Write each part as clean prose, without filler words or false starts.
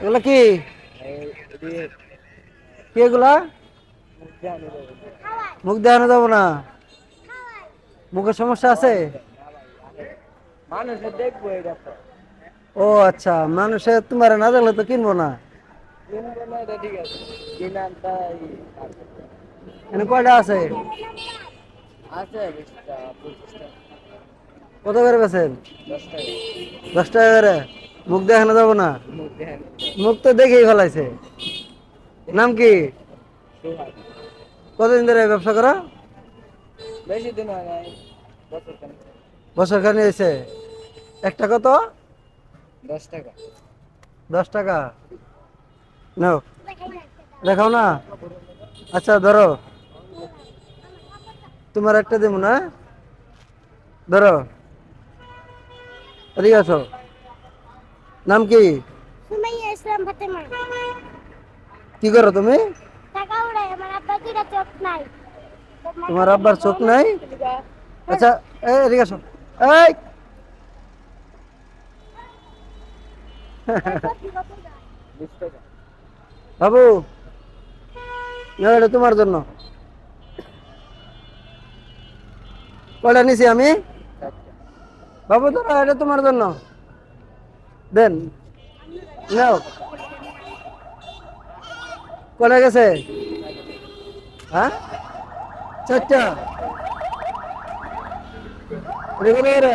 এগুলা কি? কি এগুলা? মুখ দেখানো যাবো না? মুখের সমস্যা আছে? মানুষে দেখবো এটা তো। ও আচ্ছা, মানুষে তোমার না দেখলে তো কিনবো না। কিনবো না এটা ঠিক আছে, কিনানটা এখানে কয়টা আছে? আছে 20টা 25টা। কত করে বেছেন? 10 টাকা। 10 টাকা করে? মুখ দেখানো যাবো না? মুখ দেখেন। মুখ তো দেখেই ফেলাইছে। নাম কি? সুহাগ। কতদিন ধরে এই ব্যবসা করো? বেশি দিন হয় নাই, বছর খানেক। বছর খানি হয়েছে। একটা কত? 10 টাকা। 10 টাকা। নাও, দেখাও না। আচ্ছা ধরো, তোমার একটা দেবো না। ধরো, এদিকে আছো। নাম কি? সুমাইয়া ইসলাম ফাতেমা। কি করো তুমি? টাকা উড়াই, আমার আব্বা দুইটা চোখ নাই। তোমার আব্বার চোখ নাই? আচ্ছা, এদিকে আসো। এই 20 টাকা। বাবু, না এটা তোমার জন্য। কয়টা নিছি আমি? 4টা। বাবু ধরো, এটা তোমার জন্য। দেন, নাও। কয়টা গেছে? হ্যাঁ, 4টা। এটা কত করে?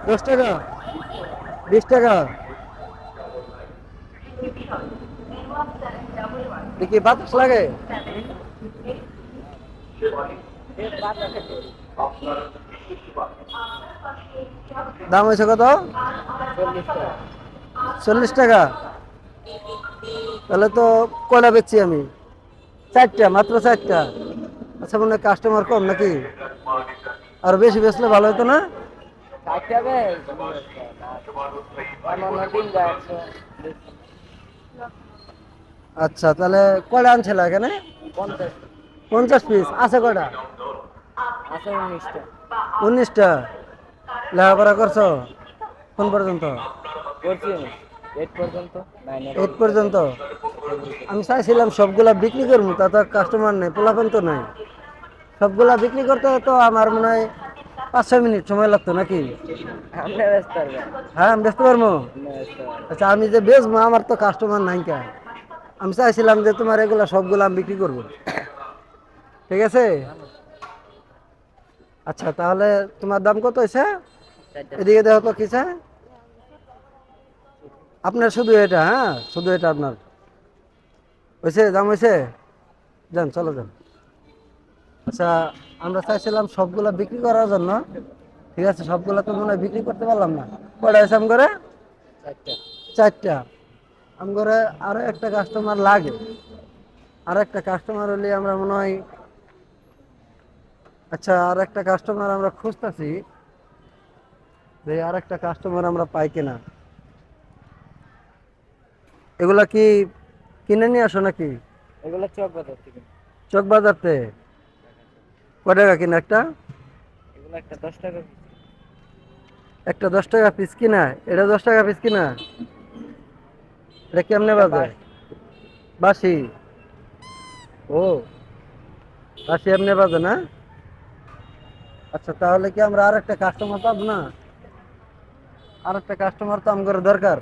10 টাকা? 20 টাকা? দেখি বাতাস লাগে। দাম হয়েছে কত? 40 টাকা। 40 টাকা? তাহলে তো কয়টা বেচছি আমি? 4টা, মাত্র 4টা। আচ্ছা, মনে হয় কাস্টমার কম নাকি? আর বেশি বেচলে ভালো হতো না? 60 টাকা। অন্যান্য দিন যায় 100। আচ্ছা, তাহলে কয়টা আনছিল এখানে? 50। 50 পিস আছে কয়টা? আছে 19টা। 19টা। লেখাপড়া করছো কোন পর্যন্ত? করছি আমি 8 পর্যন্ত, 9 এর 8 পর্যন্ত? 7 আমি চাইছিলাম সবগুলা বিক্রি করবো, তা তো কাস্টমার নেই, পোলাপান তো নাই। সবগুলা বিক্রি করতে তো আমার মনে হয় 5-6 মিনিট সময় লাগতো নাকি? আপনি ব্যস্ত পারবেন। হ্যাঁ, আমি বেচতে পারবো। আপনি ব্যস্ত পারবেন। আচ্ছা, আমি যে বেচবো আমার তো কাস্টমার নাই কে। আমি চাইছিলাম যে তোমার এগুলা সবগুলা আমি বিক্রি করবো। ঠিক আছে। আচ্ছা, তাহলে তোমার দাম কত হয়েছে? 4টা। এদিকে দেখো তো কিসে আপনার, শুধু এটা? হ্যাঁ, শুধু এটা আপনার হয়েছে? দাম হয়েছে? যান, চলো যান। আচ্ছা, আমরা চাইছিলাম সবগুলা বিক্রি করার জন্য। ঠিক আছে, সবগুলা তো মনে হয় বিক্রি করতে পারলাম না। কয়টা হয়েছে আম করে? 4টা। 4টা। আম করে আরো একটা কাস্টমার লাগে। আর একটা কাস্টমার হলে আমরা মনে হয়, আচ্ছা আর একটা কাস্টমার আমরা খুঁজতেছি যে আর একটা কাস্টমার আমরা পাই কিনা। এগুলা কি কিনে নিয়ে আসো নাকি? এগুলো চক বাজার থেকে। চক বাজারতে? কয় টাকা কিনা একটা? এগুলো একটা 10 টাকা। একটা 10 টাকা পিস কিনা? এটা 10 টাকা পিস কিনা? এটা কেমনে এটা বাজে? বাসি? ও, বাসি এমনি বাজে না? আচ্ছা, তাহলে কি আমরা আর একটা কাস্টমার পাবো না? আর একটা কাস্টমার তো আমার দরকার।